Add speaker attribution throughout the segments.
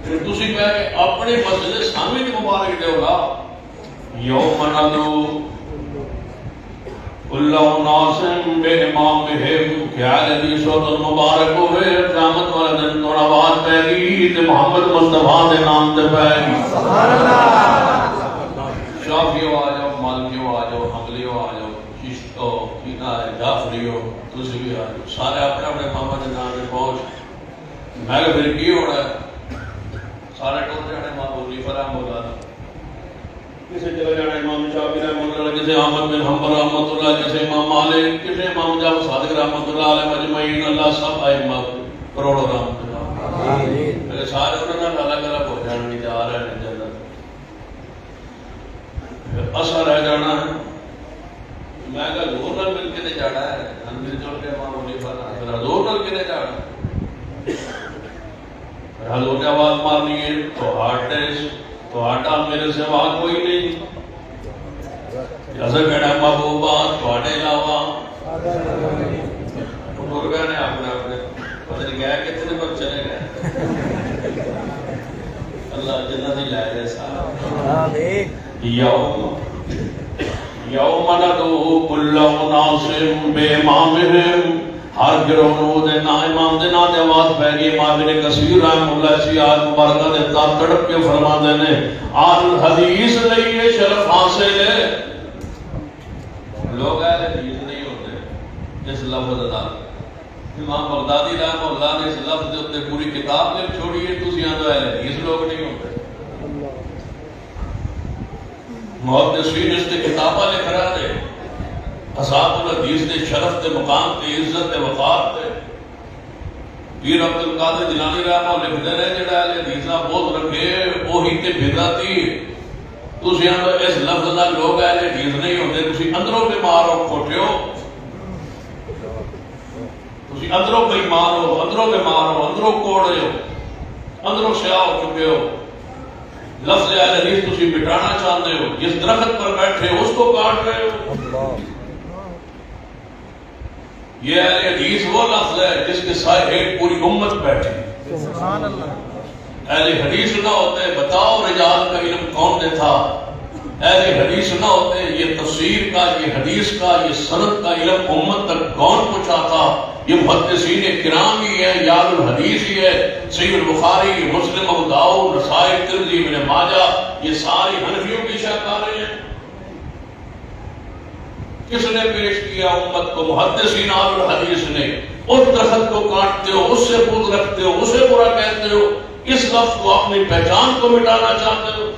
Speaker 1: تسی کہہ کے اپنی مسجد سامنے کی مبارک دے گا یوم ندعو کل اناس بامامہم کیا حدیث و مبارک ہوئے قیامت والے دن تو آواز پہ گی تے محمد مصطفیٰ دے نام تے پہ گی سبحان اللہ شافعیو آ جاؤ مالکیو آ جاؤ حنبلیو آ جاؤ چشتو کینا ہے جعفریو تسی بھی آ جاؤ سارے اپنے اپنے محمد دے نام تے پہنچ میں کہ پھر کی ہو رہا ہے سارے ٹور جانے امام ابو حنیفہ رحمۃ اللہ کسی چلے جانا امام شافعی رحمۃ اللہ کسی احمد بن حنبل رحمۃ اللہ کسی امام مالک کسی امام جعفر صادق رحمۃ اللہ علیہ مجمعین اللہ سب ائمہ کروڑوں رحمۃ اللہ آمین سارے انہوں نے الگ الگ ہو جانے نہیں جا رہے ہیں جنت اصل رہ جانا ہے میں کہا زور نال مل کے نہیں جانا ہے مل جل کے امام ابو حنیفہ زور نال کے نہیں جانا حضور نے آواز مارنی ہے تو ہاٹا میرے سوا کوئی نہیں جیسا کہنا ہے محبوبہ تھوڑے علاوہ ٹور گئے نے اپنے پتہ نہیں گیا کتنے پر چلے گئے اللہ جنت ہی لائے گئے سارا یوم ندعو کل اناس بامامہم ہر گروہ نو دے نا امام دے نا دے آواز پہ گئی امام ابن کثیر رحمہ اللہ اسی آیت مبارکہ دے تا تڑپ کے فرما دے نے آل حدیث لئیے شرف حاصل ہے لوگ اہل حدیث نہیں ہوتے اس لفظ دا امام بغدادی رحمہ اللہ نے اس لفظ دے اتے پوری کتاب لکھ چھوڑی ہے تو یہاں تو اہل حدیث لوگ نہیں ہوتے محدثین اس تے کتابہ لکھ رہا دے اصحاب الحدیث دے شرف دے مقام دے عزت دے وقار دے پیر عبد القادر جیلانی رحمہ لکھ دے رہے جڑا اہل حدیث نہ بہت رکھے وہی تے بدعتی تسی ہم اس لفظ نہ لوگ اہل حدیث نہیں ہوتے تسی اندروں بیمار ہو کھوٹے ہو تسی اندروں بیمار ہو اندروں بیمار ہو اندروں کوڑے ہو اندروں سیاہ ہو چکے ہو لفظ اہل حدیث تسی مٹانا چاہتے ہو جس درخت پر بیٹھے اس کو کاٹ رہے ہو یہ اہل حدیث وہ لفظ ہے جس کے سائے ایک پوری امت بیٹھی سبحان اللہ اہل حدیث نہ ہوتے بتاؤ رجال کا علم کون نے تھا اہل حدیث نہ ہوتے یہ تفسیر کا یہ حدیث کا یہ سند کا علم امت تک کون پہنچا تھا یہ محدثین کرام ہی ہے یار الحدیث ہی ہے صحیح البخاری مسلم ابو داؤد نسائی ترمذی ابن ماجہ یہ ساری حنفیوں کی شاہکاریں ہیں کس نے پیش کیا امت کو محدثین اہل الحدیث نے اس درخت کو کاٹتے ہو اس سے بت رکھتے ہو اسے برا کہتے ہو اس لفظ کو اپنی پہچان کو مٹانا چاہتے ہو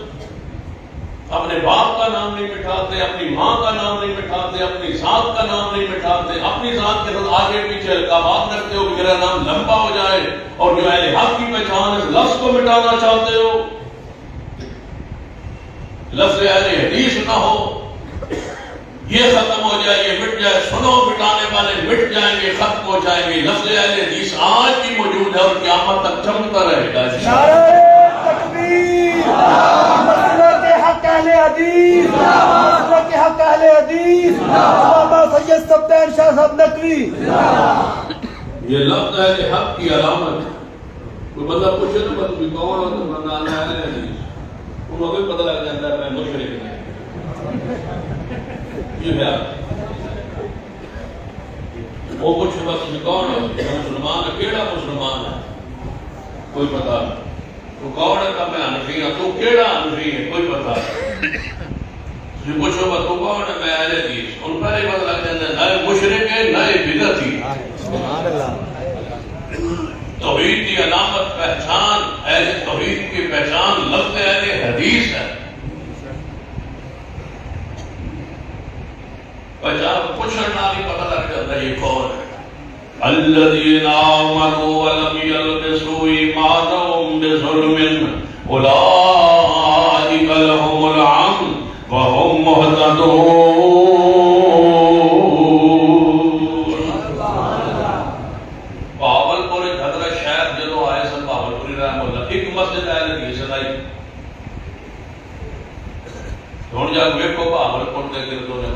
Speaker 1: اپنے باپ کا نام نہیں مٹھاتے اپنی ماں کا نام نہیں مٹھاتے اپنی ذات کا نام نہیں مٹھاتے اپنی ذات کے ساتھ آگے پیچھے القابات رکھتے ہو کہ میرا نام لمبا ہو جائے اور جو اہل حق کی پہچان اس لفظ کو مٹانا چاہتے ہو لفظ اہل حدیث نہ ہو یہ ختم ہو جائے یہ مٹ جائے سنو مٹانے والے مٹ جائیں گے ختم ہو جائیں گے لفظ اہل حدیث آج بھی موجود ہے اور قیامت تک چمکتا رہے گا
Speaker 2: نعرہ تکبیر مسلک حق اہل حدیث مسلک حق اہل حدیث علامہ سید صفدر شاہ صاحب نقوی
Speaker 1: یہ لفظ اہل حق کی علامت ہے کوئی بندہ پوچھے تو بس بھی کون ہو تو بندہ اہل حدیث انہوں کو پتہ لگ جاتا ہے میں مشرک نہیں یہ ہے وہ پوچھے بس بھی کون ہو مسلمان ہے کیڑا مسلمان ہے کوئی پتہ نہیں تو کون ہے کہ میں حنفی ہوں تو کیڑا حنفی ہے کوئی پتہ نہیں پوچھو بس تو کون ہے میں اہل حدیث ان پر ہی پتہ لگ جاتا ہے نئے مشرک ہے نئے بدعتی
Speaker 2: سبحان اللہ
Speaker 1: توحید کی علامت پہچان اہل توحید کی پہچان لفظ اہل حدیث ہے جب پوچھنا نہیں پتہ لگ جاتا ہے یہ کون ہے الذین آمنوا ولم یلبسوا ایمانهم بظلم اولئک لهم الامن وهم مہتدون بہاولپور حضرت شیخ جدو آئے سن بہاولپوری رحمہ اللہ ایک مسجد اہل حدیث آئی ہن جا کے ویکھو بہاولپور دے گردوں نے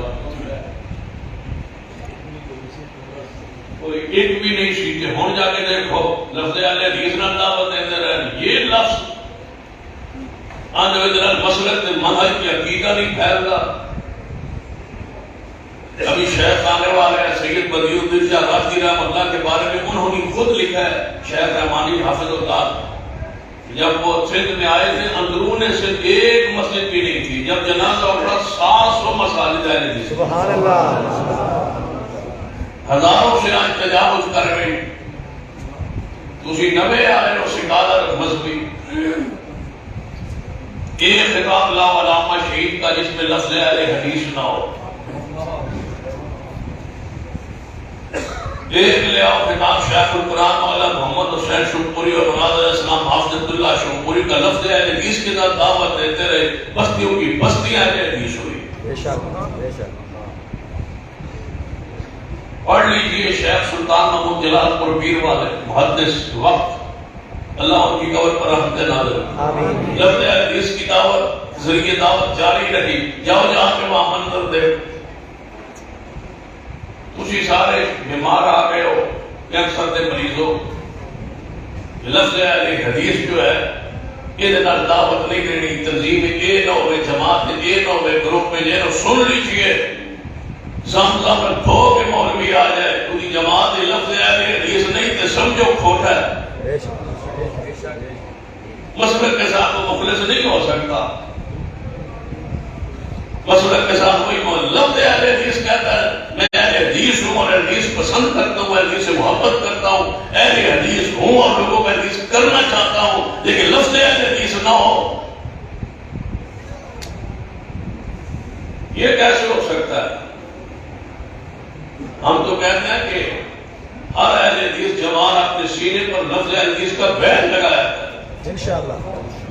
Speaker 1: کوئی ایک بھی نہیں سی کہ ہوں جا کے دیکھو لفظ اہل حدیث نہ دعوت دیندے رہن یہ لفظ آنے ادھر مسلک کے منہج کی عقیدہ نہیں پھیلتا. ابھی شیخ آنے والے ہیں سید بدیع الدین شاہ رازی رحمۃ اللہ کے بارے میں انہوں نے خود لکھا ہے. شیخ رحمانی حافظ اللہ جب وہ سندھ میں آئے تھے اندرون سندھ ایک مسجد بھی نہیں تھی. جب جنازہ اٹھا 700 مساجد آئے تھے.
Speaker 2: سبحان اللہ.
Speaker 1: ہزاروں سے آج تجاوز کر رہے ہیں. تسی نوے آئے ہو سکالر مذہبی. ایک خطاب لا علامہ شہید کا جس میں لفظ اہل حدیث نہ ہو. ایک لے آؤ خطاب شیخ القرآن مولا محمد حسین شمپوری اور نواز علیہ السلام حافظ اللہ شمپوری کا لفظ اہل حدیث کے ساتھ دعوت دیتے رہے. بستیوں کی بستیاں اہل حدیث ہوئی.
Speaker 2: بے شک بے شک.
Speaker 1: پڑھ لیجئے شیخ سلطان محمود جلال پور پیر والے محدث وقت اللہ ان کی قبر پر رحمت نازل.
Speaker 2: آمین.
Speaker 1: لفظ اہل حدیث کی دعوت ذریعے دعوت جاری رہی. جاؤ جہاں پہ وہاں منظر دے. تسی سارے بیمار آ گئے ہو کینسر دے مریض ہو. لفظ اہل حدیث جو ہے یہ دعوت نہیں دینی. تنظیم اے نہ ہوئے جماعت اے نہ ہوئے گروپ میں جے نو سن لیجئے. زمزم میں دھو کے مولوی آ جائے پوری جماعت لفظ اہل حدیث نہیں تے سمجھو کھوٹا ہے. مسلک کے ساتھ وہ مخلص نہیں ہو سکتا. مسلک کے ساتھ وہی لفظ اہل حدیث کہتا ہے میں اہل حدیث ہوں اور حدیث پسند کرتا ہوں, اہل حدیث سے محبت کرتا ہوں, اہل حدیث ہوں اور لوگوں کو حدیث کرنا چاہتا ہوں, لیکن لفظ اہل حدیث نہ ہو. یہ کیسے ہو سکتا ہے؟ ہم تو کہتے ہیں کہ ہر اہل حدیث جوان اپنے سینے پر لفظ اہل حدیث کا بیان لگایا ہے.
Speaker 2: انشاءاللہ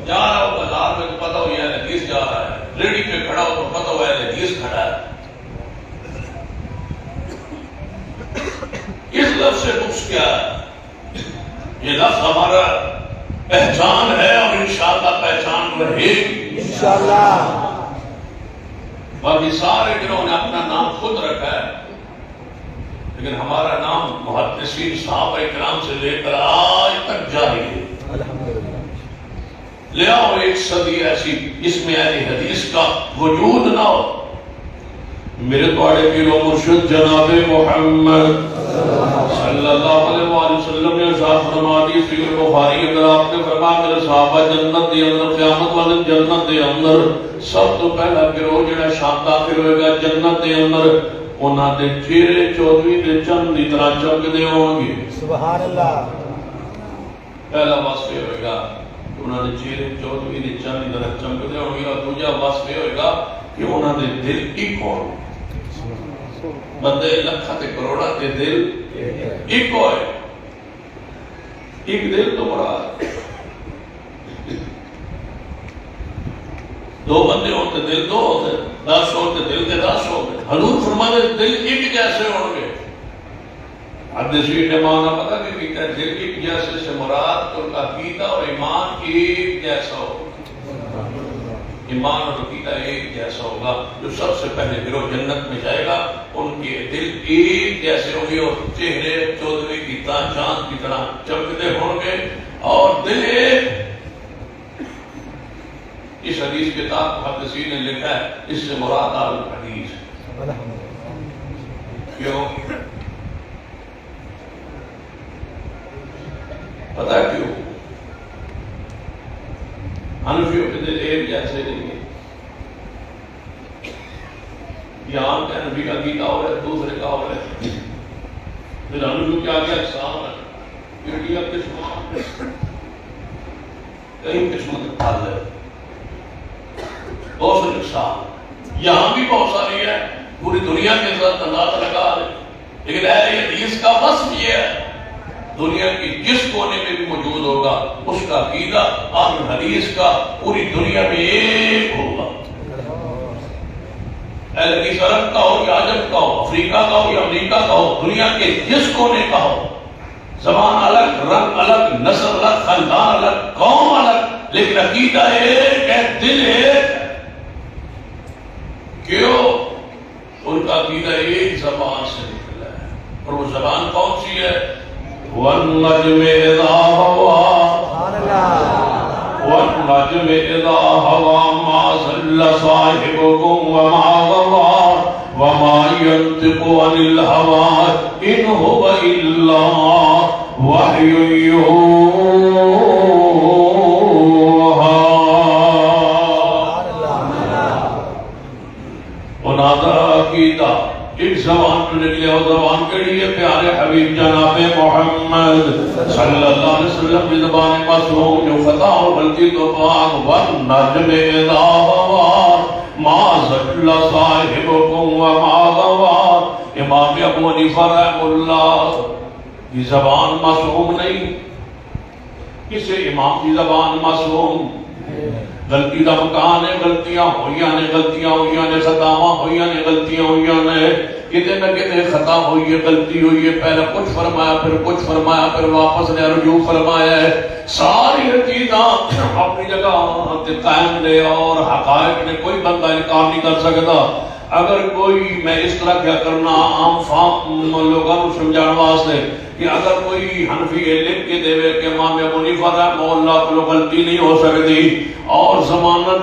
Speaker 1: جا رہا ہو بازار میں تو پتہ ہو یہ اہل حدیث جا رہا ہے. ریڈی پہ کھڑا ہو تو پتہ ہو اہل حدیث کھڑا ہے. اس لفظ سے کچھ کیا ہے؟ یہ لفظ ہمارا پہچان ہے اور انشاءاللہ پہچان رہے گی
Speaker 2: انشاءاللہ.
Speaker 1: باقی سارے گروہوں نے اپنا نام خود رکھا ہے, لیکن ہمارا نام محدثین صحابہ کرام سے لے کر آج تک جاری ہے.
Speaker 2: الحمدللہ.
Speaker 1: لے آؤ ایک صدی ایسی جس میں اہل حدیث کا وجود نہ ہو. میرے توڑے پیر و مرشد جناب محمد صلی اللہ علیہ وآلہ وسلم نے ارشاد فرما دی صحیح بخاری اگر آپ نے فرمایا میرے صحابہ جنت دے اندر قیامت والے جنت دے اندر سب تو پہلا گروہ جڑا شام داخل ہوئے گا جنت دے اندر انہاں دے چہرے چودھویں دے چند دی طرح چمکدے ہوں گے.
Speaker 2: سبحان اللہ.
Speaker 1: پہلا وصف یہ ہوئے گا کہ انہاں دے چہرے چودھویں دے چند دی طرح چمکدے ہوں گے, اور دوسرا وصف یہ ہوئے گا کہ انہاں دے دل ایک ہوں. بندے لکھاں تے کروڑاں تے دل ایک ہوئے. ایک دل تو مراد دو بندے ہوتے دل دو ہوتے, 10 ہوتے دل کے 10 ہوتے. حضور فرماتے دل ایک جیسے ہوں گے. حدیثین نے معنی پتہ کہ کہتا ہے دل ایک جیسے سے مراد تو عقیدہ اور ایمان ایک جیسا ہوگا. ایمان اور عقیدہ ایک جیسا ہوگا. جو سب سے پہلے گروہ جنت میں جائے گا ان کے دل ایک جیسے ہوں گے اور چہرے چودھویں کی طرح چاند کی طرح چمکتے ہوں گے اور دل ایک. اس حدیث کے تحت محدثین نے لکھا ہے اس سے مراد الحدیث. کیوں؟ پتہ کیوں؟ حنفیوں کے دل ایک جیسے نہیں ہے. یہاں کے حنفی کا عقیدہ ہو رہا ہے, دوسرے کا ہو رہا ہے. پھر حنفیوں کے آگے اقسام ہے, انڈیا قسم کئی قسمت پھل ہے, بہت سے اقسام. یہاں بھی بہت ساری ہے, پوری دنیا کے ساتھ انداز لگا ہے. لیکن اہل حدیث کا وصف یہ ہے دنیا کی جس کونے میں بھی موجود ہوگا اس کا عقیدہ اور حدیث کا پوری دنیا میں ایک ہوگا. اہل حدیث عرب کا ہو یا عجم کا ہو, افریقہ کا ہو یا امریکہ کا ہو, دنیا کے جس کونے کا ہو, زبان الگ, رنگ الگ, نسل الگ, خاندان الگ, قوم الگ, لیکن عقیدہ ایک ہے, دل ایک ہے. کیوں؟ ان کا عقیدہ ایک زبان سے نکلا ہے, اور وہ زبان کون سی ہے؟ وَالنَّجْمِ إِذَا هَوَىٰ والنجم اذا هوى ما ضل صاحبكم وما غوى وما ينطق عن الهوى ان هو الا وحي يوحى. مناظرہ عقیدہ ایک زبان تو نکلے اور زبان کڑی ہے پیارے حبیب جناب محمد صلی اللہ علیہ وسلم کی زبان معصوم جو خطا اور غلطی تو پاک. والنجم اذا هوى ما ضل صاحبكم وما غوى. امام ابو حنیفہ رحمہ اللہ کی زبان معصوم نہیں. کسے امام کی زبان معصوم؟ غلطی دا مکان ہے, غلطیاں ہوئیاں نے, غلطیاں ہوئیاں نے, خطاواں ہوئیاں نے, غلطیاں ہوئیاں نے, کتے نہ کتے خطا ہوئی ہے, غلطی ہوئی ہے, پہلے کچھ فرمایا پھر کچھ فرمایا پھر واپس نے رجوع فرمایا ہے. ساری چیزاں اپنی جگہ قائم نے اور حقائق نے کوئی بندہ انکار نہیں کر سکتا. اگر کوئی میں اس طرح کیا کرنا عام فام لوگوں کو سمجھانے واسطے کہ اگر کوئی حنفی لکھ کے دے کہ امام ابو حنیفہ رحمہ اللہ کو غلطی نہیں ہو سکتی اور ضمانت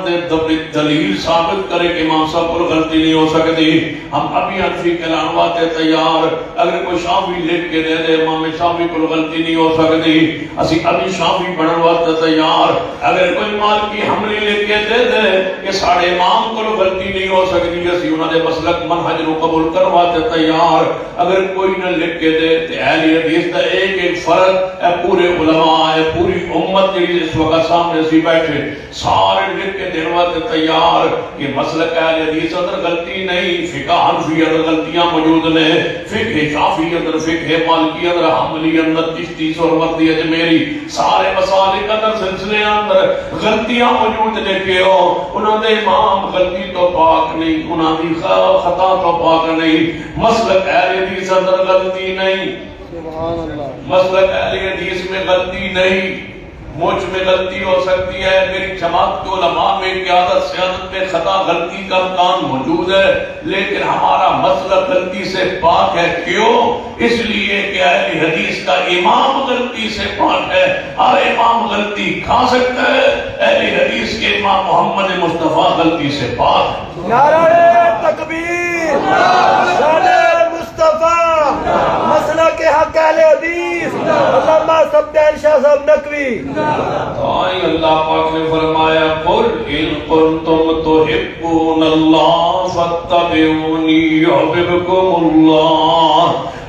Speaker 1: دلیل ثابت کرے کہ امام صاحب کو غلطی نہیں ہو سکتی, ہم ابھی حنفی کے لانواتے تیار. اگر کوئی شافعی لکھ کے دے امام شافعی کو غلطی نہیں ہو سکتی اسی ابھی شافعی بنواتے تیار. اگر کوئی مالکی حملی لکھ کے دے کہ ساڑھے امام کو غلطی نہیں ہو سکتی اسی انہوں نے مسلک منہج رو قبول کرواتے تیار. اگر کوئی نہ لکھ کے دے تو اہل حدیث کا ایک ایک فرد ہے پورے علماء ہے پوری امت جی اس وقت سامنے سی بیٹھے سارے لکھ کے دینواتے تیار کہ مسلک اہل حدیث اندر غلطی نہیں, فقہ حنفی اندر غلطیاں موجود نے, فقہ شافعی اندر, فقہ مالکی اندر, حنبلی اندر, چشتی سہروردی اجمیری سارے مسالک اندر سلسلے اندر غلطیاں موجود نے کہ انہوں نے امام غلطی تو پاک نہیں, انہوں نے خطا تو پاک نہیں. مسلک اہل حدیث اندر غلطی نہیں, مسلک اہل حدیث میں غلطی نہیں. مجھ میں غلطی ہو سکتی ہے, میری جماعت کے علماء میں قیادت سیادت میں خطا غلطی کا امکان موجود ہے, لیکن ہمارا مسلک غلطی سے پاک ہے. کیوں؟ اس لیے کہ اہل حدیث کا امام غلطی سے پاک ہے. ہر امام غلطی کھا سکتا ہے, اہل حدیث کے امام محمد مصطفیٰ غلطی سے پاک ہے.
Speaker 2: نعرہ تکبیر, نعرہ مصطفیٰ, مسئلہ کے حق اہل حدیث علامہ صفدین شاہ صاحب نقوی.
Speaker 1: اللہ پاک نے فرمایا قل ان کنتم تحبون اللہ فاتبعونی یحببکم اللہ.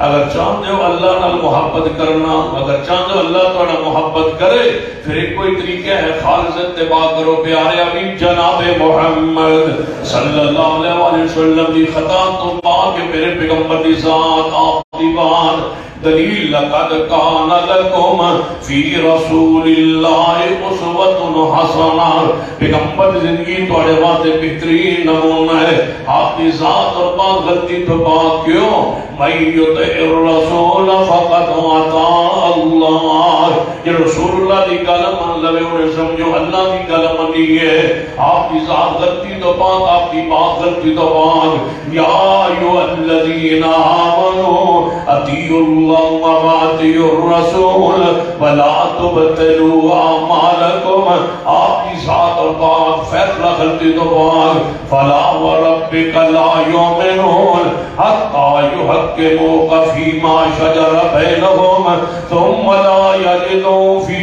Speaker 1: اگر چاہتے ہو اللہ نال محبت کرنا, اگر چاہتے ہو اللہ تھوڑا محبت کرے پھر ایک کوئی طریقہ ہے خالص اتباع کرو پیارے حبیب جناب محمد صلی اللہ علیہ وسلم کی خطا تو پاک میرے پیغمبر کی ذات آپ کی بات دلیل. لقد کان لکم فی رسول اللہ اسوۃ حسنہ. پیغمبر زندگی تھوڑے واسطے بہترین نمونہ ہے. آپ کی ذات اور پاک غلطی تو پاک کیوں؟ من یطع الرسول فقد اطاع اللہ. یہ رسول اللہ کی گل من لوے انہیں سمجھو اللہ کی گل منی ہے. آپ کی ذات غلطی تو پاک, آپ کی بات غلطی تو پاک. یا ایھا الذین آمنوا اطیعوا اللہ وَأَطِیعُوا الرَّسُولَ وَلَا تُبْطِلُوا أَعْمَالَکُمْ. آپ کی ذات اور پاک فیصلہ غلطی تو پاک. فَلَا وَرَبِّکَ لَا يُؤْمِنُونَ حَتَّى يُحَكِّمُوكَ فِيمَا شَجَرَ بَيْنَهُمْ ثُمَّ لَا يَجِدُوا فِي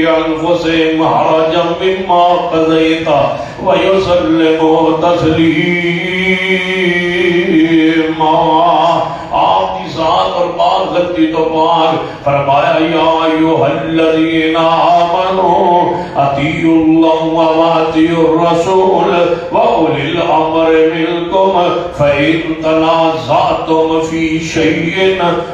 Speaker 1: أَنفُسِهِمْ حَرَجًا مِّمَّا قَضَيْتَ وَيُسَلِّمُوا تَسْلِيمًا. آپ کی ذات اور پاک غلطی تو پاک. فرمایا یا ایھا الذین آمنوا اطیعوا اللہ واطیعوا الرسول واولی الامر منکم فإن تنازعتم فی شیء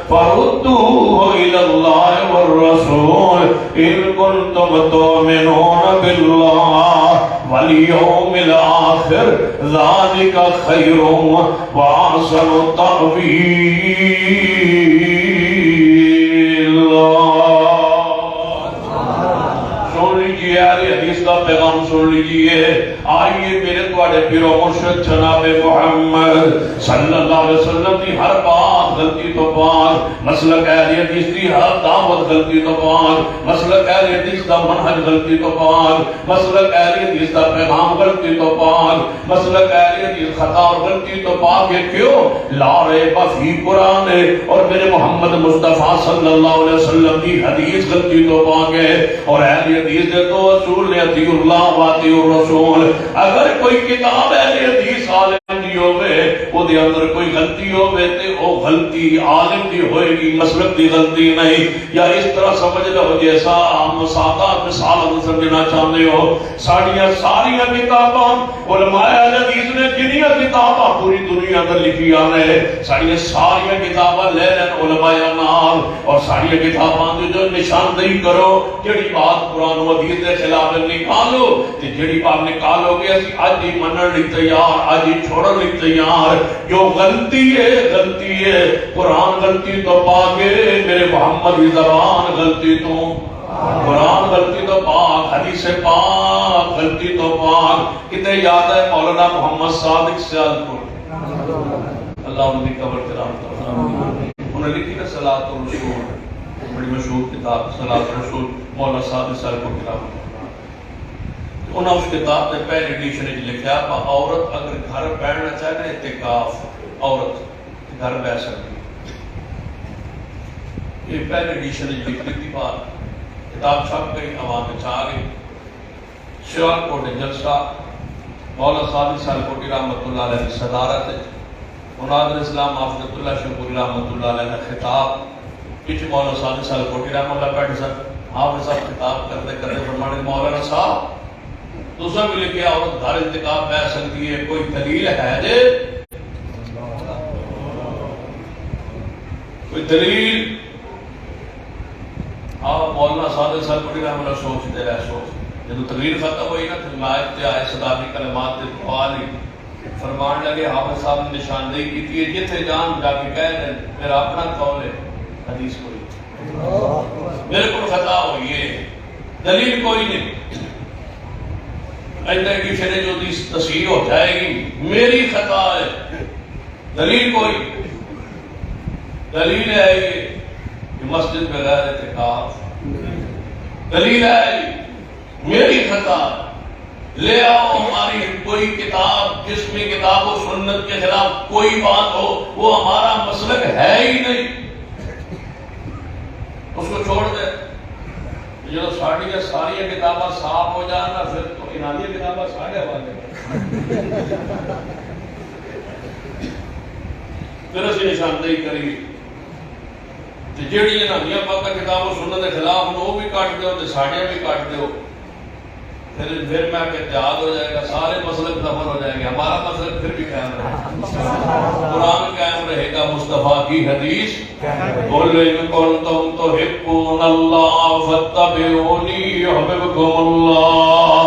Speaker 1: فردوه الی اللہ والرسول ان کنتم تؤمنون باللہ والیوم الآخر ذلک خیر واحسن تأویلا. سن لیجیے اہل حدیث کا پیغام سن لیجیے. آئیے میرے تواڈے پیر و مرشد جناب محمد صلی اللہ علیہ وسلم کی ہر بات بات غلطی تو پاک، مسلک اہل حدیث دی ہر دعوت غلطی تو پاک، مسلک اہل حدیث دا منہج غلطی تو پاک، مسلک اہل حدیث دا پیغام غلطی تو پاک، مسلک اہل حدیث خطا اور غلطی تو پاک ہے. کیوں؟ لا ریب فی قرآن ہے اور میرے محمد مصطفیٰ صلی اللہ علیہ وسلم کی حدیث غلطی تو پاک ہے. اور اہل حدیث دے تو اصول نے اطیع اللہ و اطیع الرسول. اگر کوئی کتاب اہل حدیث عالم دی ہوئے وہ دے اندر کوئی غلطی ہوئے تے وہ غلطی عالم دی ہوئے گی، مسلک دی غلطی نہیں. یا اس طرح سمجھ لو جیسا ہم سادہ مثال سمجھنا چاہتے ہو، ساڑیاں ساریاں کتاباں علماء اہل حدیث نے جنیاں کتاباں پوری دنیا در لکھی آنے، ساڑیاں ساریاں کتاباں لے لین علماء نام اور ساڑیاں کتاباں جو نشاندہی کرو جڑی بات قرآن و حدیث کے خلاف نکالو تے جڑی بات نکالو گے اسی آج ہی منن لی تیار، آج ہی چھوڑن لی تیار. جو غلطی ہے قرآن غلطی تو پاکے، میرے محمد کی زبان غلطی تو، قرآن غلطی تو پاک، حدیث پاک غلطی تو پاک. کتنے یاد ہے مولانا محمد صادق سیالپور، اللہ ان کی قبر کرام کرام، انہوں نے لکھی نا صلاۃ الرسول، بڑی مشہور کتاب صلاۃ الرسول، مولانا صادق سیالپور کتاب. انہوں نے اس کتاب نے پہلی ایڈیشن لکھا عورت اگر گھر بیٹھنا چاہے اعتکاف عورت گھر بیٹھ سکتی. یہ پہلی ایڈیشن لکھی تھی بات، کتاب چھپ گئی، عوام میں چھا گئی. سیالکوٹ جلسہ مولانا صادق سیالکوٹی رحمۃ اللہ علیہ کی صدارت، مناظر اسلام حافظ اللہ شمپوری رحمۃ اللہ علیہ کا خطاب. پیچھے مولانا صادق سیالکوٹی رحمۃ اللہ بیٹھے سر، حافظ صاحب خطاب کرتے کرتے فرمانے مولانا صاحب دوسرا بھی لکھے عورت گھر انتخاب بیٹھ سکتی ہے، کوئی دلیل ہے جے؟ کوئی دلیل؟ آپ مولانا صادق سیالکوٹی رحمۃ اللہ سوچتے رہے سوچ، جب تقریر ختم ہوئی نا تو آیت تے آئے صداقی کلمات تے قوال فرمان لگے حافظ صاحب نے نشاندہی کی تھی جتنے جان جا کے کہہ دیں میرا اپنا قول ہے، حدیث کوئی میرے کو خطا ہوئی ہے، دلیل کوئی نہیں. ایسا کسی نے جو تصحیح ہو جائے گی میری خطا ہے، دلیل کوئی. دلیل ہے یہ کہ مسجد میں غیر اعتکاف، دلیل ہے میری خطا. لے آؤ ہماری کوئی کتاب جس میں کتاب و سنت کے خلاف کوئی بات ہو، وہ ہمارا مسلک ہے ہی نہیں، اس کو چھوڑ دے. جو ساری کتاباں صاف ہو جانا پھر تو انہی کتاباں ساڑھے والے پھر اسی نشاندہی کری جیڑی انہی پاک کتاب و سنت کے خلاف وہ بھی کٹ دو تے ساڑھے بھی کٹ دو. پھر میں کہ اتحاد ہو جائے گا، سارے مسلک دفن ہو جائیں گے، ہمارا مسلک پھر بھی قائم رہے گا، قرآن قائم رہے گا، مصطفیٰ کی حدیث. قُلْ إِن كُنتُمْ تُحِبُّونَ اللَّهَ فَاتَّبِعُونِي يُحْبِبْكُمُ اللَّهُ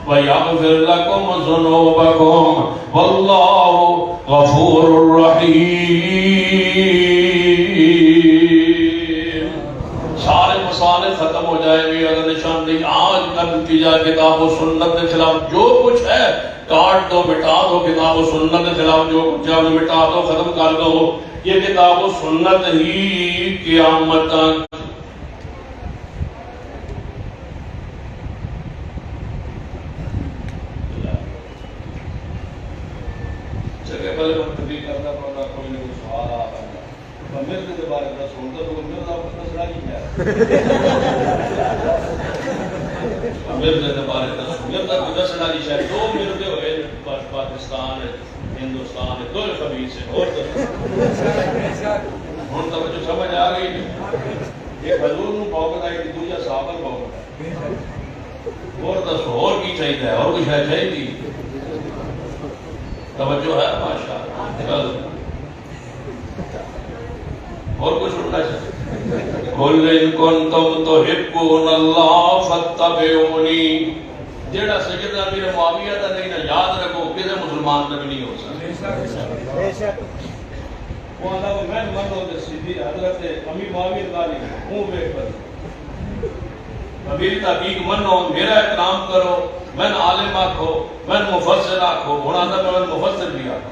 Speaker 1: وَيَغْفِرْ لَكُمْ ذُنُوبَكُمْ وَاللَّهُ غَفُورٌ رَحِيمٌ. سارے مسائل ختم ہو جائیں گے اگر نشاندہی آج کل کی جائے کتاب و سنت کے خلاف جو کچھ ہے کاٹ دو، مٹا دو. کتاب و سنت کے خلاف جو کچھ ہے مٹا دو، ختم کر دو. یہ کتاب و سنت ہی قیامت تک جگہ پہلے منتقل کرنا پڑا. کوئی نہ کوئی سوال آ رہا ہے مرد کے بارے میں سنتا تو مرد آپ کو دسنا نہیں ہے، مرد کے بارے میں مرد کو دسنا نہیں ہے. دو مرد ہوئے پاکستان ہے، ہندوستان ہے، دو خبیث ہے. اور ہوں توجہ سمجھ آ گئی. ایک حضور نو بھوکتا ہے کہ دوجا صحابہ نو بھوکتا ہے. اور دسو اور کی چاہیے، اور کچھ ہے چاہیے؟ توجہ ہے ماشاءاللہ. اور کچھ اٹھنا چاہیے. قُلْ إِن كُنتُمْ تُحِبُّونَ اللَّهَ فَاتَّبِعُونِي. جیڑا سجدہ میرے معاویہ دا نہیں نا یاد رکھو کسی مسلمان کا بھی نہیں ہو سکتا. وہ آدھا وہ میں منو دے سیدھی حضرت امیر معاویہ داری ہوں بے پر امیر تحقیق منو، میرا احترام کرو، میں عالم آکھو، میں مفسر آکھو. ہوں آدھا میں مفسر بھی آکھو.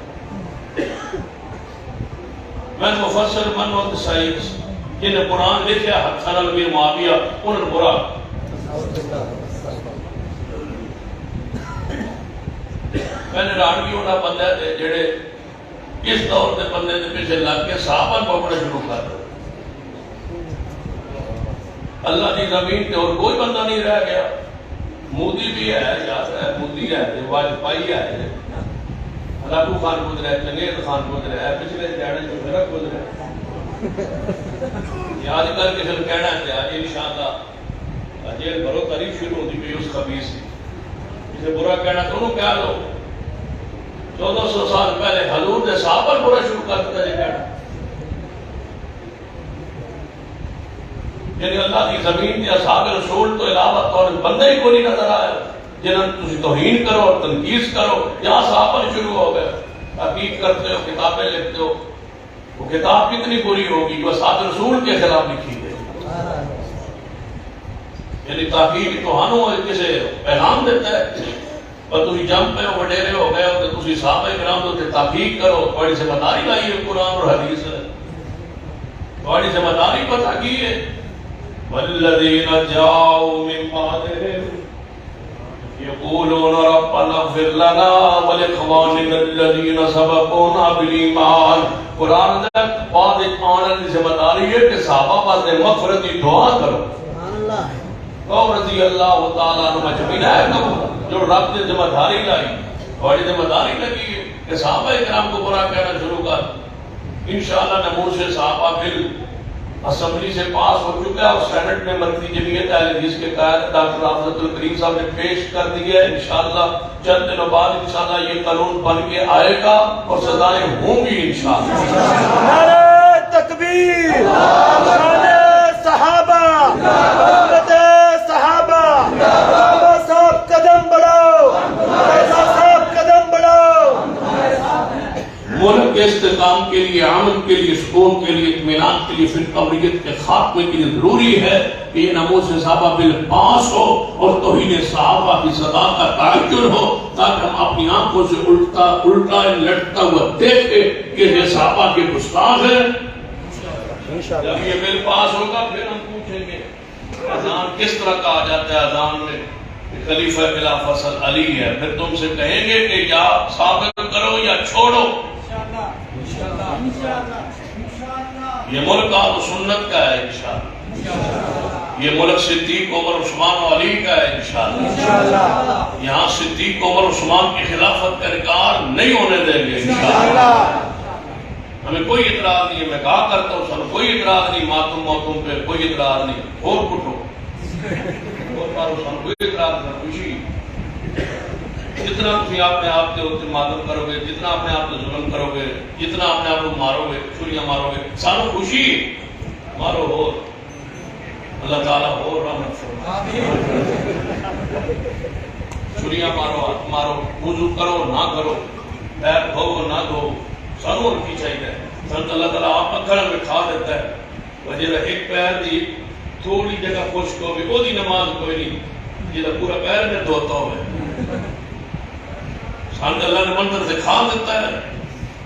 Speaker 1: میں مفسر من و سعید جنہیں قرآن لکھا حسن الامیر معاویہ انہوں نے برا میں نے رانگی ہونا بندے تھے جڑے اس دور کے بندے کے پیچھے لگ کے صحابہ پکڑنا شروع کر دے اللہ کی زمین پہ اور کوئی بندہ نہیں رہ گیا. مودی بھی ہے یاد ہے مودی ہے واجپئی ہے راگو خان گزرا ہے چنگیز خان گزرا ہے پچھلے دیہڑے جو فرق گزرا ہے آج کل کسی نے کہنا ہے آج انشاءاللہ جیل بھرو تاریخ شروع ہوتی پی اس خبیث سے اسے برا کہنا تو انہوں کہہ لو 1400 سال پہلے حضور نے صحابہ برا شروع کر دیتا یہ کہنا یعنی اللہ کی زمین کے اصحاب رسول تو علاوہ طور بندے ہی کو نہیں نظر آیا جنہاں تسی توہین کرو اور تنقیص کرو یہاں صحابہ شروع ہو گئے تحقیق کرتے ہو کتابیں لکھتے ہو وہ کتاب کتنی بری ہوگی جو اصحاب رسول کے خلاف لکھی گئی یعنی تحقیق توہانوں کسے پیغام دیتا ہے اور تسی جم پہ ہو وڈیرے ہو گئے ہو کہ تسی صحابہ کرام تو تحقیق کرو تھوڑی سے مداری لائیے قرآن اور حدیث ہے تھوڑی سے مداری پتہ کیے والذین جاؤوا من بعدهم يقولون ربنا اغفر لنا ولإخواننا الذين سبقونا بالإيمان. قرآن دے بعد آنے کی ذمہ داری ہے کہ صحابہ واسطے مغفرت کی دعا کرو. اور رضی اللہ تعالیٰ عنہ مجمعین ہے جو رب نے ذمہ داری لائی اور ذمہ داری لگی ہے کہ صحابہ کرام کو برا کہنا شروع کر. انشاءاللہ نمور سے صحابہ بل اسمبلی سے پاس ہو چکا ہے اور سینٹ میں مرکزی جمعیت اہل حدیث کے قائد ڈاکٹر حافظ الکریم صاحب نے پیش کر دیا ہے. انشاءاللہ چند دنوں بعد انشاءاللہ یہ قانون بن کے آئے گا اور سزائیں ہوں گی انشاءاللہ.
Speaker 2: نعرہ تکبیر، نعرہ صحابہ، حضرت صحابہ، صحابہ صاحب قدم بڑھاؤ، صحابہ صاحب قدم بڑھاؤ.
Speaker 1: ملک کے استحکام کے لیے امن کے لیے سکون کے لیے اطمینان کے لیے فرقہ واریت کے خاتمے کے لیے ضروری ہے کہ یہ ناموس صحابہ بل پاس ہو اور توہین صحابہ کی سزا کا تعین ہو تاکہ ہم اپنی آنکھوں سے الٹا لٹتا ہوا دیکھیں کہ یہ صحابہ کے گستاخ ہیں. جب یہ بل پاس ہوگا پھر ہم پوچھیں گے اذان کس طرح کہا جاتا ہے اذان میں خلیفہ بلا فصل علی ہے. پھر تم سے کہیں گے کہ یا ثابت کرو یا چھوڑو. یہ ملک آل سنت کا ہے انشاءاللہ. یہ ملک صدیق عمر عثمان و علی کا ہے انشاءاللہ. یہاں صدیق عمر عثمان کی خلافت کا انکار نہیں ہونے دیں گے انشاءاللہ. ہمیں کوئی اعتراض نہیں ہے. میں کہا کرتا ہوں سب کوئی اعتراض نہیں ماتم موتم پہ کوئی اعتراض نہیں. اور کٹھو اور پارو سن کوئی اعتراض نہیں. خوشی جتنا تم اپنے آپ کے اوپر ماتم کرو گے جتنا اپنے آپ کو ظلم کرو گے جتنا اپنے آپ کو مارو گے چھریاں مارو گے سانو خوشی مارو ہو اللہ تعالیٰ ہو رحمت فرمائے. چھریاں مارو ہاتھ مارو وضو کرو نہ کرو پیر دھو نہ دھو سانو اور کی چاہیے. سنت اللہ تعالیٰ آپ پکڑ میں کھا دیتا ہے وجہ ایک پیر دی تھوڑی جگہ خشک ہو گئی وہ دی نماز کوئی نہیں جہاں پورا پیر میں دھوتا ہوئے. سانت اللہ نے منظر دکھا دیتا ہے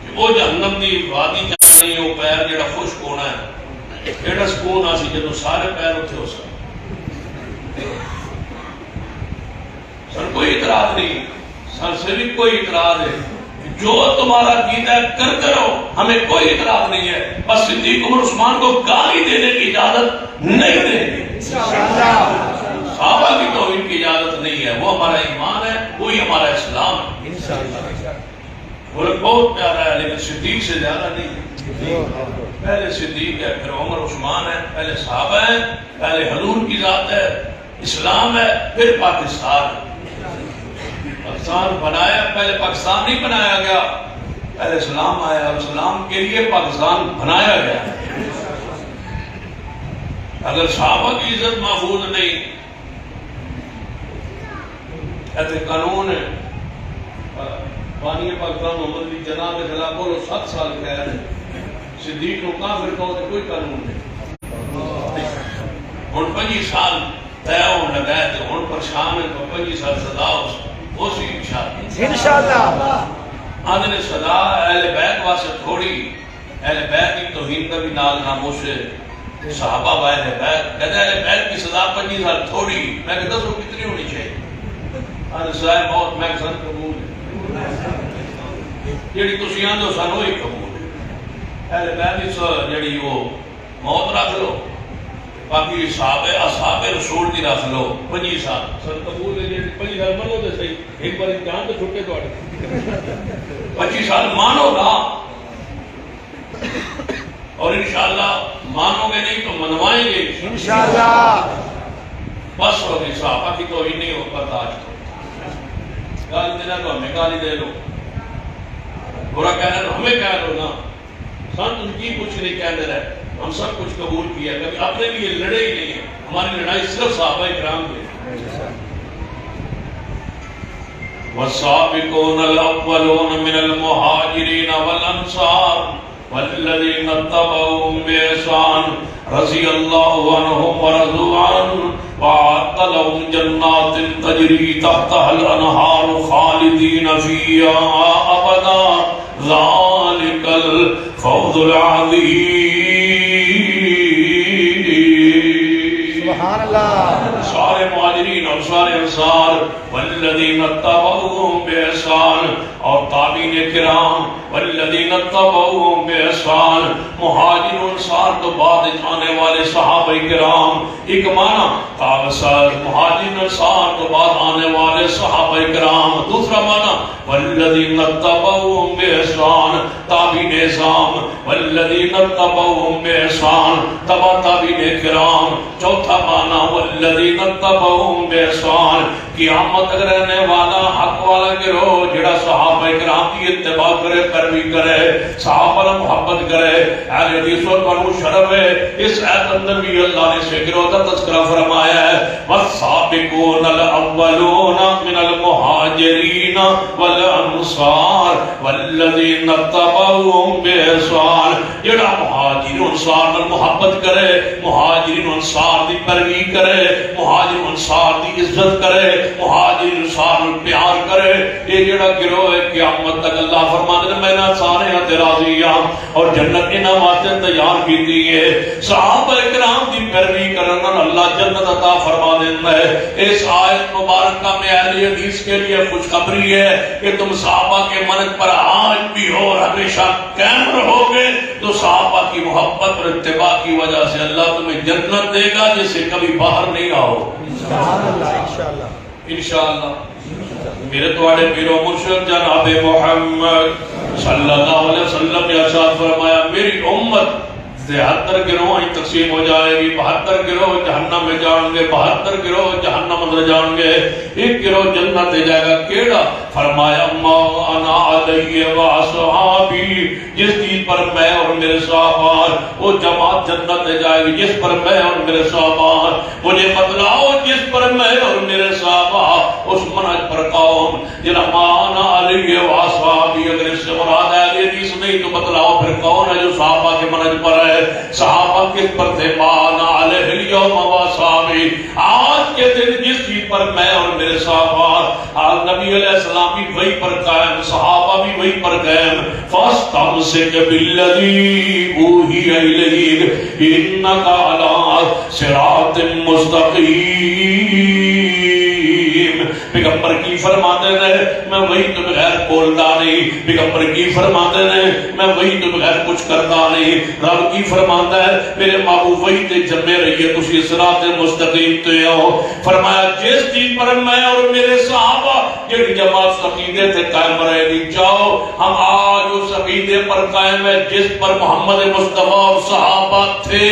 Speaker 1: کہ وہ جہنم دی وادی جانی وہ پیر جڑا خشک ہونا ہے ایڈا سکون آسی جدو سارے پیر اتھے ہو سکتے. سن کوئی اعتراض نہیں سن سے بھی کوئی اعتراض ہے جو تمہارا عقیدہ ہے کرتے رہو ہمیں کوئی اعتراض نہیں ہے. بس صدیق عمر عثمان کو گالی دینے کی اجازت نہیں دیں گے. صحابہ کی توہین کی اجازت نہیں ہے. وہ ہمارا ایمان ہے وہی ہمارا اسلام ہے. ملک بہت پیارا ہے لیکن صدیق سے زیادہ نہیں. پہلے صدیق ہے پھر عمر عثمان ہے پہلے صحابہ ہیں پہلے حضور کی ذات ہے اسلام ہے پھر پاکستان ہے. پاکستان بنایا پہلے پاکستان نہیں بنایا گیا پہلے اسلام آیا اور اسلام کے لیے پاکستان بنایا گیا. اگر صحابہ کی عزت محفوظ نہیں ایسے قانون ہے بانی پاکستان محمد علی جناح کے خلاف بولو 7 سال قید ہے. صدیق کو کافر کہو تو کوئی قانون نہیں. ہن 25 سال طے ہونے لگا تو ہن پر شام ہے 25 سال سزا ہو سی انشاءاللہ. آدھے سزا اہل بیت واسطے تھوڑی اہل بیت کی توہین کا بھی ناز ناموش ہے. صحابہ و اہل بیت کہتے ہیں اہل بیت کی سزا 25 سال تھوڑی. میں کہتا ہوں کتنی ہونی چاہیے؟ ہر سائے موت میں سن قبول ہے جیڑی تسی آندے ہو سانو ہی قبول ہے. اہل بیت کی جیڑی وہ موت رکھ لو باقی اصحاب رسول دی رکھ لو 25 سال سن قبول ہے. جیڑی 25 سال منو تے صحیح ایک بار امتحان تو چھٹے تواڈے 25 سال مانو نا اور انشاءاللہ مانو گے نہیں تو منوائیں گے
Speaker 2: انشاءاللہ.
Speaker 1: بس ہو گئی. صحابہ کی توہین نہیں ہو برداشت. گالی دینا تو ہمیں گالی دے لو, برا کہنا تو ہمیں کہہ لو نا. سن تم کی کچھ نہیں کہہ رہے, ہم سب کچھ قبول کیا, کبھی اپنے لیے لڑے ہی نہیں ہیں. ہماری لڑائی صرف صحابہ کرام کی. والسابقون الاولون من المہاجرین والانصار والذین اتبعوهم بإحسان رضی اللہ عنہم ورضوا عنہ وأعد لهم جنات تجری تحتها الانہار خالدین فیہا ابدا ذلک الفوز العظیم.
Speaker 2: سبحان اللہ.
Speaker 1: سارے مہاجرین اور سارے انصار والذین اتبعوهم بإحسان اور تابعین کرام والذین اتبعوهم بإحسان مہاجر و انصار تو بعد آنے والے صحابہ کرام. ایک معنی مہاجر انصار تو بعد آنے والے صحابہ کرام. دوسرا معنی والذین اتبعوهم بإحسان تابعین اعظام والذین اتبعوهم بإحسان تبع تابعین کرام. چوتھا معنی والذین اتبعوهم بإحسان قیامت تک رہنے والا حق والا گروہ جڑا صحابہ کرام کی اتباع کرے, پیروی کرے, صحابہ نے محبت کرے. اہل حدیث پر وہ شرف ہے. اس آیت اندر بھی اللہ نے اس گروہ کا تذکرہ فرمایا ہے. والسابقون الاولون من المہاجرین والانصار والذین اتبعوهم بإحسان. جڑا مہاجر انصار نے محبت کرے, مہاجرین انصار دی پیروی کرے, مہاجر انصار دی عزت کرے, مہاجر انصار میں پیار کرے, یہ جڑا گروہ ہے قیامت تک اللہ فرمانے میں نہ سارے ہاتھ راضی ہاں اور جنت انعامات تیار کی دی ہے. صحابہ کرام دی پیروی کرنا اللہ جنت عطا فرما دیتا ہے. اس آیت مبارکہ میں اہل حدیث کے لیے خوشخبری ہے کہ تم صحابہ کے منت پر آج بھی ہو اور ہمیشہ قائم رہو گے تو صحابہ کی محبت اور اتباع کی وجہ سے اللہ تمہیں جنت دے گا جس سے کبھی باہر نہیں آؤ.
Speaker 2: سبحان اللہ. انشاءاللہ
Speaker 1: انشاءاللہ. میرے توڑے پیر و مرشد جناب محمد صلی اللہ علیہ وسلم نے ارشاد فرمایا میری امت 73 گروہ ہی تقسیم ہو جائے گی. 72 گروہ جہنم میں جائیں گے, 72 گروہ جہنم اندر جائیں گے, ایک گروہ جنت دے جائے گا. کیڑا؟ فرمایا ما انا علیہ و اصحابی, جس چیز پر میں اور میرے صحابہ, وہ جماعت جنت دے جائے گی جس پر میں اور میرے صحابہ. مجھے بتلاؤ جس پر میں اور میرے صحابہ, اس منہج پر قوم جنہا ما انا علیہ و اصحابی. اگر اس سے مراد ہے حدیث نہیں تو بتلاؤ پھر کون ہے جو صحابہ کے منہج پر ہے. صحابہ کس پر تھے؟ مانا علیہ اليوم واصحابی, آج کے دن جس چیز پر میں اور میرے صحابہ, نبی علیہ السلام بھی وہی پر قائم, صحابہ بھی وہی پر قائم. فاستمسک بالذی اوحی الیک انک علی صراط مستقیم. پیغمبر کی فرماتے رہے میں وہی تو بغیر بولتا نہیں, پیغمبر کی فرماتے رہے میں وہی تو بغیر کچھ کرتا نہیں. رب کی فرماتا ہے میرے محبوب وہی تے جمے رہیے تسی صراط مستقیم تے ہو. فرمایا جس چیز پر میں اور میرے صحابہ جڑی جماعت عقیدے تے قائم رہے گی, جاؤ ہم آج اس عقیدے پر قائم ہے جس پر محمد مصطفیٰ اور صحابہ تھے.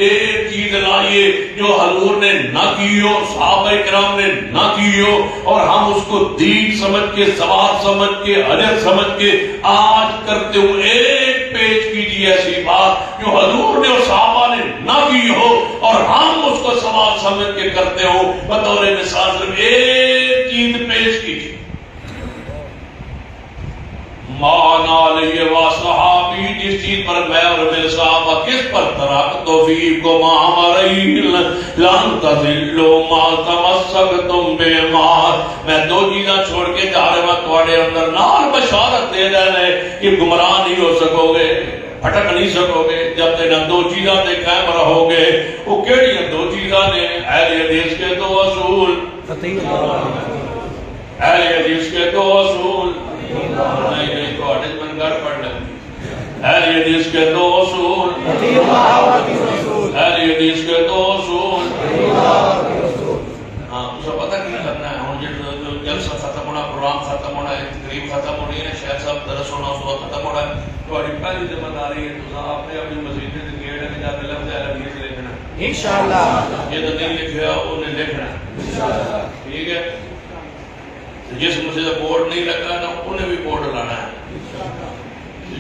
Speaker 1: ایک چیز لائیے جو حضور نے نہ کی ہو, صحابہ کرام نے نہ کی ہو, اور ہم اس کو دین سمجھ کے, ثواب سمجھ کے, اجر سمجھ کے آج کرتے ہوئے ایک پیش کیجیے ایسی بات جو حضور نے اور صحابہ نے نہ کی ہو اور ہم اس کو ثواب سمجھ کے کرتے ہو. بطور مثال صرف ایک چیز پیش کیجیے, مانا علیہ واصحابی, جس چیز پر میں اور میرے صحابہ کس پر ترکت فیکم امرین لن تضلوا ما تمسکتم بہما. میں دو چیزاں چھوڑ کے جا رہا ہوں تواڈے اندر نال بشارت دے رہے ہیں کہ گمراہ نہیں ہو سکو گے. پھٹک نہیں سکو گے جب تک نہ دو چیزاں تے قائم رہو گے. وہ کیڑی دو چیزاں نے؟ اہل حدیث کے دو اصول. اہل حدیث کے دو اصول. نہیں تو اٹھ من گھر پڑھ لگی. اہل حدیث کے دو اصول. اہل حدیث کے دو اصول. ہاں تو پتہ کیا کرنا ہے. ہوں جلسہ ختم ہونا، پروگرام ختم ہونا ہے، تقریب ختم ہونی ہے، شیخ صاحب درس ہونا، اس وقت ختم ہونا ہے. تھوڑی پہلی ذمہ داری ہے تو آپ نے اپنی مسجد سے گیڑ ہے کہ جب لفظ اہل حدیث لکھنا انشاءاللہ. یہ تو نہیں لکھا انہیں لکھنا ٹھیک ہے. جس مسجد کا بورڈ نہیں لگا نا انہیں بھی بورڈ لانا ہے.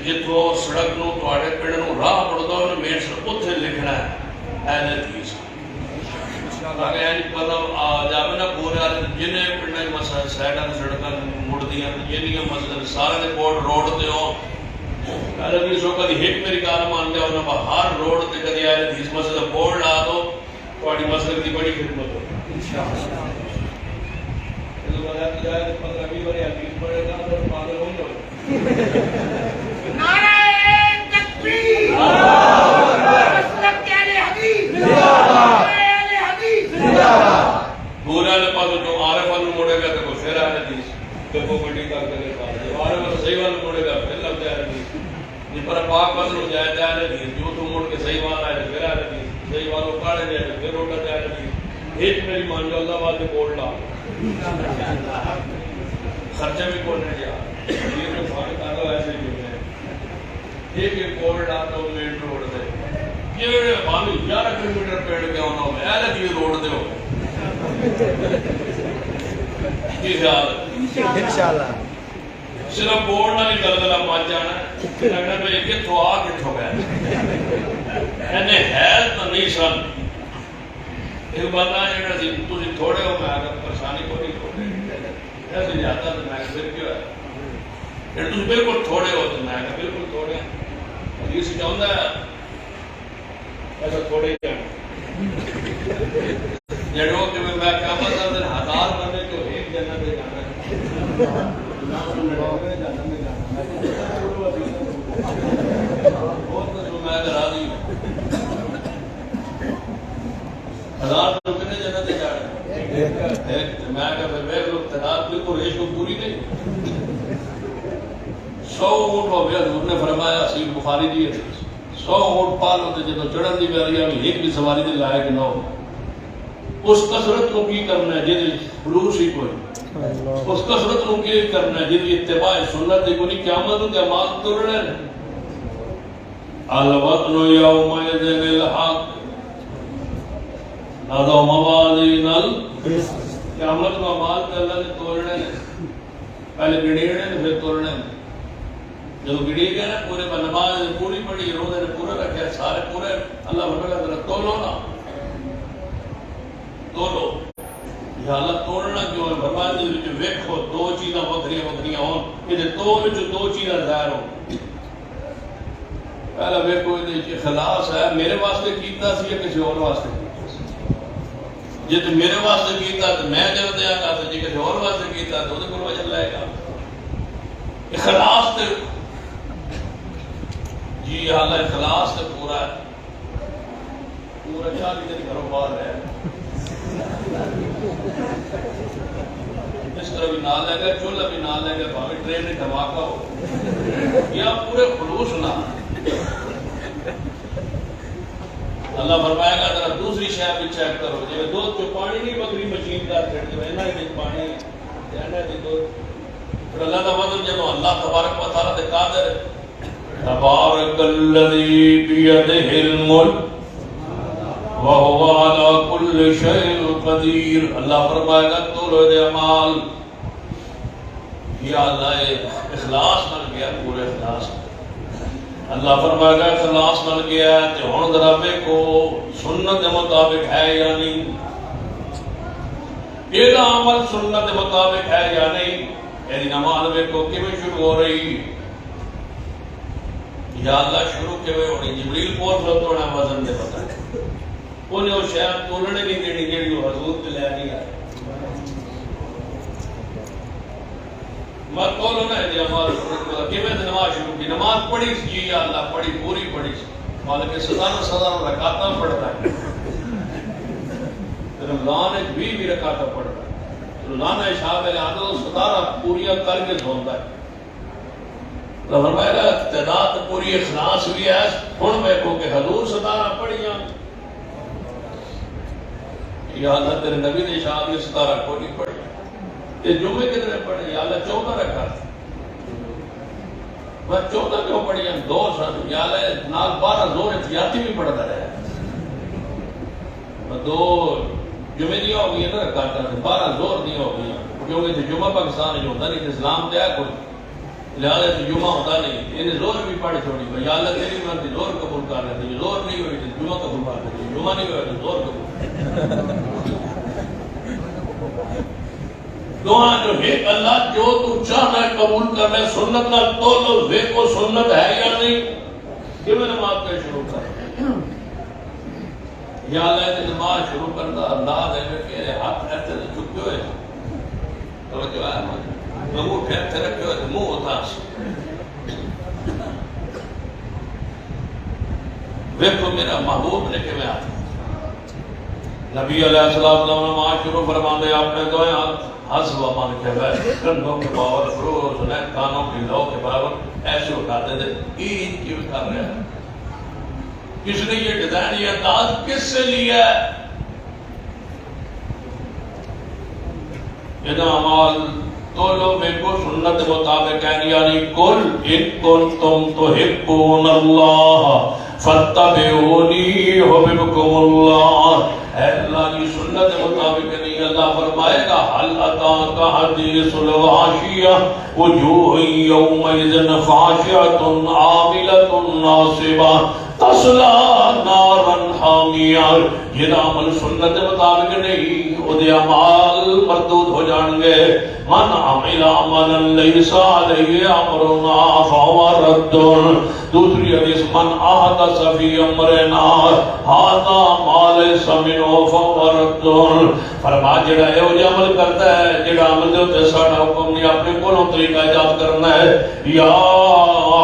Speaker 1: جتوں سڑک نو تواڈے پنڈ نو راہ مڑدا انہیں مین سڑک اتنے لکھنا ہے اہل حدیث. اگر مطلب آ جاوے نا پورے جنہیں پنڈ مسجد سائڈاں سڑکاں مڑدیاں جنیاں مسجد سارے دے بورڈ روڈ تے ہو. اہل حدیث ہو کدی ایک میری گل مان لیا انہاں ہر روڈ تے کدی اہل حدیث مسجد دا بورڈ لا دو تواڈی مسجد دی بڑی خدمت ہو انشاءاللہ. یہ بڑا جائے 15-20 بار حدیث پڑھے گا تو پاگل ہو جاؤ.
Speaker 3: نعرہ تکبیر. مسلک کے اہل حدیث زندہ باد. اہل حدیث زندہ باد.
Speaker 1: پورا نے پاسو جو عارف والوں مڑے گا تو پھر اہل حدیث کو بڑی کر کے پاس عارف والوں صحیح والوں مڑے گا پھر لفظ اہل حدیث. جس پر پاک بدل ہو جائے تو اہل حدیث. جو تو مڑ کے صحیح والا ہے پھر اہل حدیث. صحیح والوں کاڑے جائے تو پھر روٹا اہل حدیث. ایک میری مان جو اللہ واسطے بول لا خرچہ بھی بولنے جا یہ تو فارغ کارو ایسے ہی ہوتے ہیں. ایک بورڈ آتا ہوں مین روڈ دے یہ بھاوی 11 کلومیٹر پیڑ کے آنا ہوں اہل حدیث روڈ دے ہو کی خیال ہے
Speaker 2: انشاءاللہ.
Speaker 1: صرف بورڈ نہ نہیں گلگلہ پاس جانا ہے لگنا پہ یہ کتھوں آ کتھوں گیا انہیں حیل تو نہیں سن. ایک بندہ جڑا سی تسی تھوڑے ہو میں اگر پریشانی کو نہیں تھوڑے ایسے جاتا تو میں پھر کیوں ہے جڑا تسی بالکل تھوڑے ہو تو میں بالکل تھوڑے ہیں. حدیث چاہتا ہے ایسا تھوڑے ہی جڑو کہ میں قیامت کا دن 1000 بندے جو ایک جنت میں جانا ہے بہت میں راضی ہوں. 1000 لوگ کتنے جنت میں جا رہے ہیں. میں کہ میں لوگ تعداد بالکل ریش کو پوری نہیں. 100 اونٹ ہو گیا حضور نے فرمایا صحیح بخاری دی 100 اونٹ پال ہوتے جدو چڑھن دی بیاری آئی ایک بھی سواری دے لائق نہ ہو. اس کثرت کو کی کرنا ہے جی خلوص ہی کوئی. اس کثرت کو کی کرنا ہے جی اتباع سنت دی کوئی قیامت کے مال توڑنا ہے. الوطن یومئذ الحق نادو موازین قیامت کا مال تے اللہ نے توڑنے ہیں. پہلے گڑیڑے نے پھر توڑنے ہیں. جب گڑی گئے نا پورے نماز پوری پڑھی روزے نے پورا رکھا سارے پورے اللہ فرمائے ذرا تولو نا تولو. یہ اللہ توڑنا کیوں ہے فرمائے دے وچ ویکھو دو چیزاں وکھریاں وکھریاں ہون کہ تو وچ دو چیزاں ظاہر ہون. پہلا ویکھو یہ اخلاص ہے میرے واسطے کیتا سی یا کسی اور واسطے کیتا سی. جے تو میرے واسطے کیتا تو میں اجر دیاں گا تے جے کسی اور واسطے کیتا تو اودے کول اجر لے گا. اخلاص تے جی اللہ اخلاص تے پورا ہے. پورا 40 دن گھروں باہر ہے اس طرح بھی نہ لے گا چولہا بھی نہ لے گا بھاوے ٹرین میں دھماکہ ہو یا پورے خلوص نہ. اللہ فرمائے گا ذرا دوسری شے بھی چیک کرو جی دودھ جو پانی نہیں بکری مشین کا چھڑ دے اینا ہی پانی اینا ہی دودھ. پھر اللہ کا فضل جب اللہ تبارک و تعالی دے قادر ہے. تبارک الذی بیدہ الملک وهو على كل شيء قدیر. اللہ فرمائے گا تو لوگ اعمال یا اللہ اخلاص نال گیا پورے اخلاص. اللہ فرمائے گا اخلاص نال گیا تے ہن ذرا ویکھو سنت دے مطابق ہے یا نہیں. یہ عمل سنت دے مطابق ہے یا نہیں. یہ نماز ویکھو کیویں شروع ہو رہی یا اللہ شروع کیویں ہونی. جبریل پہنچ رہا تو وزن دے پتہ انہیں وہ شاید تولنے نہیں دینی جیڑی وہ حضور تے لے نہیں آئے. میں کہوں نا دے اعمال سنت کیویں نماز شروع کی نماز پڑھی سی یا اللہ پڑھی پوری پڑھی سی مالک سزا رکعتاں پڑھتا ہے رمضان بھی رکعتاں پڑھتا ہے روزانہ عشاء میں آتا تو 17 پوریاں کر کے دھونتا ہے تو فرمایا گا تعداد پوری اخلاص بھی ہے ہن ویکھو کہ حضور 17 پڑھیاں یا اللہ تیرے نبی نے عشاء میں 17 کو نہیں پڑھی یہ جمعے کتنے پڑھے یا اللہ 14 رکعت میں 14 کیوں پڑھی ہیں 2 سن یا اللہ نال 12 زور احتیاطی بھی پڑھتا رہا 2 جمعے نہیں ہو گئی نا رکعتاں 12 زور نہیں ہو گئی کیونکہ جمعہ پاکستان میں ہوتا نہیں اسلام دیا کوئی لہٰذا جمعہ ہوتا نہیں انہیں زور بھی پڑھ چھوڑی یا اللہ تیری مرضی زور قبول کر لیتے زور نہیں ہوئی تو جمعہ قبول کر لیتے جمعہ نہیں ہوئے تو زور قبول دعا جو ہے اللہ جو تو چاہنا ہے قبول کرنا ہے سنت نہ تو لو کو سنت ہے یا نہیں کہ میں نماز کا شروع کر یا اللہ نے نماز شروع کرتا انداز ہے کہ ہاتھ ایسے چکے ہوئے تو جو ہے انگوٹھے ایسے رکھے ہوئے منہ ہوتا دیکھو میرا محبوب نے کہ میں آتا نبی علیہ السلام نماز شروع فرما دے آپ نے دو ہاتھ حسب امان کے بعد کندھوں کے باور فروز سنیت کانوں کی لو کے برابر ایسے اٹھاتے تھے عید کیوں کر رہے ہیں کس نے یہ ڈیزائن یہ انداز کس سے لیا ہے یہ اعمال تو لو میں کو سنت مطابق ہے یعنی کل ان کنتم تحبون اللہ فاتبعونی یحببکم اللہ اے اللہ کی سنت مطابق نہیں اللہ فرمائے گا حل اتاک حدیث الغاشیہ وجوہ یومئذ خاشعۃ عاملۃ ناصبہ تصلی نارا حامیہ یہ عمل سنت مطابق نہیں وہ اعمال مردود ہو جائیں گے من عمل عملا لیس علیہ امرنا فہو رد دوسری حدیث من احدث فی امرنا ھذا ما لیس منہ فہو رد فرما جڑا ہے وہ عمل کرتا ہے جڑا عمل دے تے ساڈا حکم نہیں اپنے کولوں طریقہ ایجاد کرنا ہے یا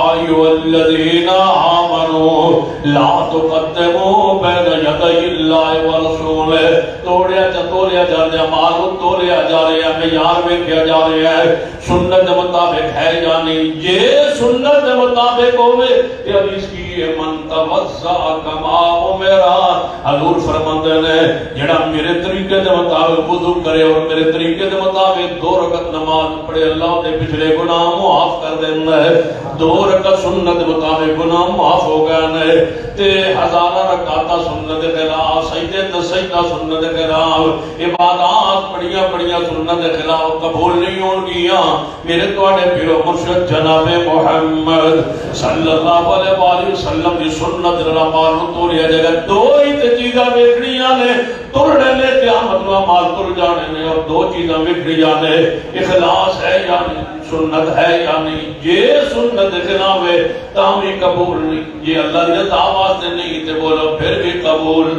Speaker 1: ایھا الذین آمنوا لا تقدموا بین یدی اللہ ورسولہ توڑیا جا رہا ہے معلوم تولیا جا رہا ہے معیار میں کیا جا رہا ہے سنت مطابق ہے یا نہیں یہ سنت مطابق ہوئے یہ حدیث کی من توضع کما امرا حضور فرماتے ہیں جڑا میرے طریقے کے مطابق وضو کرے اور میرے طریقے کے مطابق 2 رکعت نماز پڑھے اللہ دے پچھلے گناہ معاف کر دینا ہے 2 رکعت سنت مطابق گناہ معاف ہو گئے ہیں تے 1000 رکعت سنت خلاف سجدے تے سجدہ سنت خلاف عبادات بڑیاں سنت خلاف قبول نہیں ہون گیاں میرے تواڈے پیرو مرشد جناب محمد صلی اللہ علیہ وآلہ وسلم دی سنت دا معلوم توڑیا جگہ 2 ہی تے چیزاں ویکھنیاں نے ترڑے نے قیامت دا مال تر جانے نے اور 2 چیزاں ویکھنیاں نے اخلاص ہے یا نہیں سنت ہے یا نہیں یہ سنت خلاف ہے تاں بھی قبول نہیں یہ اللہ نے دعوت نہیں تے بولو پھر بھی قبول